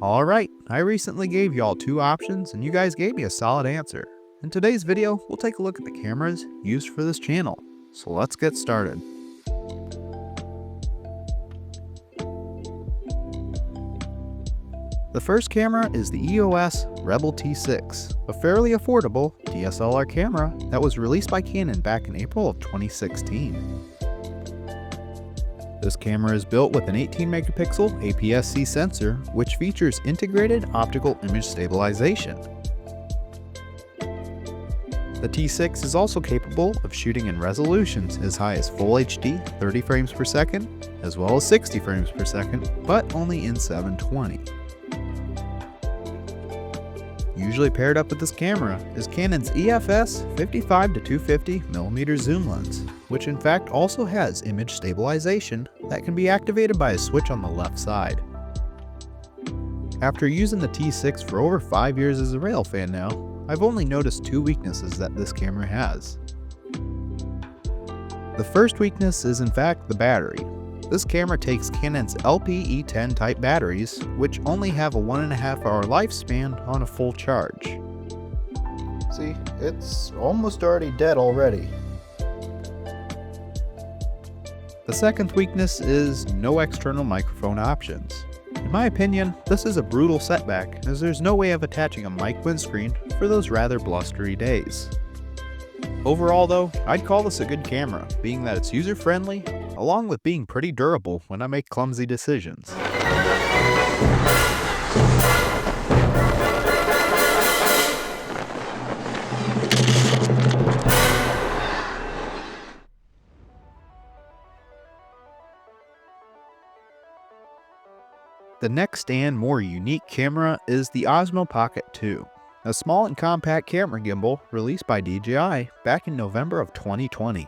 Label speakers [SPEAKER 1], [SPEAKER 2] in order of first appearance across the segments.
[SPEAKER 1] Alright, I recently gave y'all two options and you guys gave me a solid answer. In today's video, we'll take a look at the cameras used for this channel. So let's get started. The first camera is the EOS Rebel T6, a fairly affordable DSLR camera that was released by Canon back in April of 2016. This camera is built with an 18 megapixel APS-C sensor, which features integrated optical image stabilization. The T6 is also capable of shooting in resolutions as high as Full HD 30 frames per second, as well as 60 frames per second, but only in 720. Usually paired up with this camera is Canon's EFS 55-250mm zoom lens, which in fact also has image stabilization that can be activated by a switch on the left side. After using the T6 for over 5 years as a Railfan now, I've only noticed two weaknesses that this camera has. The first weakness is in fact the battery. This camera takes Canon's LP-E10 type batteries, which only have a 1.5 hour lifespan on a full charge.
[SPEAKER 2] See, it's almost already dead already.
[SPEAKER 1] The second weakness is no external microphone options. In my opinion, this is a brutal setback as there's no way of attaching a mic windscreen for those rather blustery days. Overall though, I'd call this a good camera, being that it's user-friendly, along with being pretty durable when I make clumsy decisions. The next and more unique camera is the Osmo Pocket 2, a small and compact camera gimbal released by DJI back in November of 2020.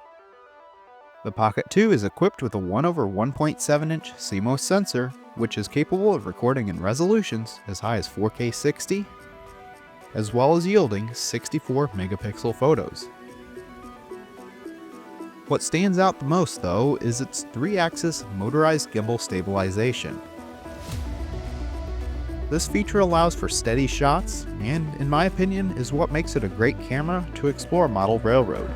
[SPEAKER 1] The Pocket 2 is equipped with a 1/1.7 inch CMOS sensor, which is capable of recording in resolutions as high as 4K 60, as well as yielding 64 megapixel photos. What stands out the most though is its 3-axis motorized gimbal stabilization. This feature allows for steady shots and, in my opinion, is what makes it a great camera to explore model railroad.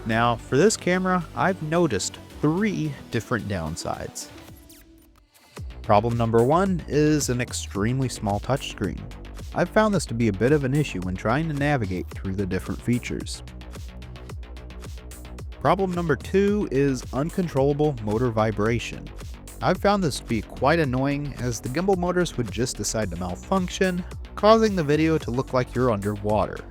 [SPEAKER 1] Now, for this camera, I've noticed 3 different downsides. Problem number 1 is an extremely small touchscreen. I've found this to be a bit of an issue when trying to navigate through the different features. Problem number 2 is uncontrollable motor vibration. I've found this to be quite annoying as the gimbal motors would just decide to malfunction, causing the video to look like you're underwater.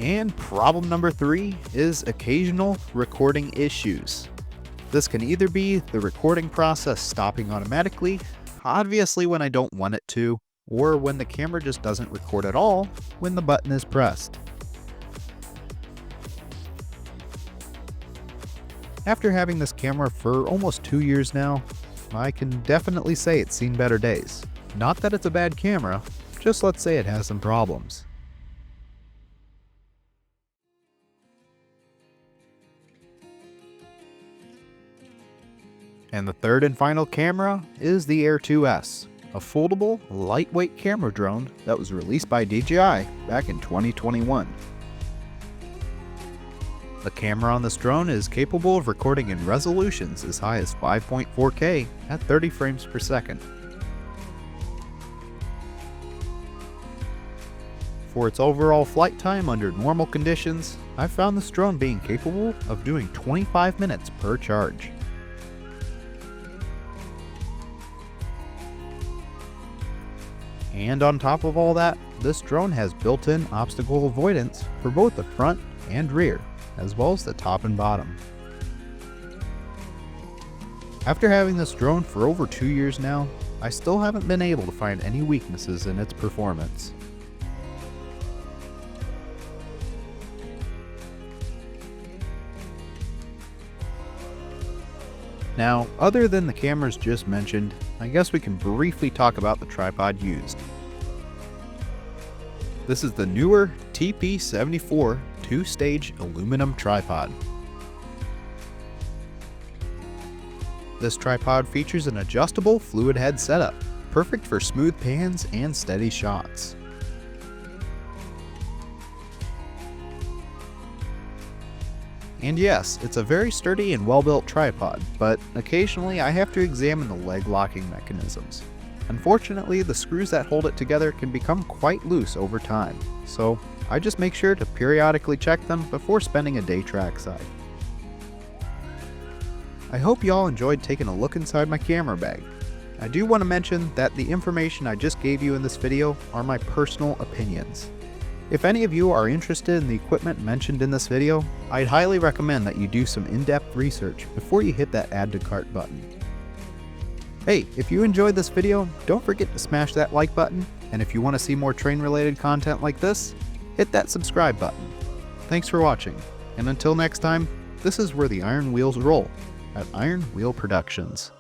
[SPEAKER 1] And problem number 3 is occasional recording issues. This can either be the recording process stopping automatically, obviously when I don't want it to, or when the camera just doesn't record at all when the button is pressed. After having this camera for almost 2 years now, I can definitely say it's seen better days. Not that it's a bad camera, just let's say it has some problems. And the third and final camera is the Air 2S, a foldable, lightweight camera drone that was released by DJI back in 2021. The camera on this drone is capable of recording in resolutions as high as 5.4K at 30 frames per second. For its overall flight time under normal conditions, I've found this drone being capable of doing 25 minutes per charge. And on top of all that, this drone has built-in obstacle avoidance for both the front and rear, as well as the top and bottom. After having this drone for over 2 years now, I still haven't been able to find any weaknesses in its performance. Now, other than the cameras just mentioned, I guess we can briefly talk about the tripod used. This is the newer TP74 two-stage aluminum tripod. This tripod features an adjustable fluid head setup, perfect for smooth pans and steady shots. And yes, it's a very sturdy and well-built tripod, but occasionally I have to examine the leg locking mechanisms. Unfortunately, the screws that hold it together can become quite loose over time, so I just make sure to periodically check them before spending a day trackside. I hope you all enjoyed taking a look inside my camera bag. I do want to mention that the information I just gave you in this video are my personal opinions. If any of you are interested in the equipment mentioned in this video, I'd highly recommend that you do some in-depth research before you hit that add to cart button. Hey, if you enjoyed this video, don't forget to smash that like button, and if you want to see more train related content like this, hit that subscribe button. Thanks for watching, and until next time, this is where the iron wheels roll at Iron Wheel Productions.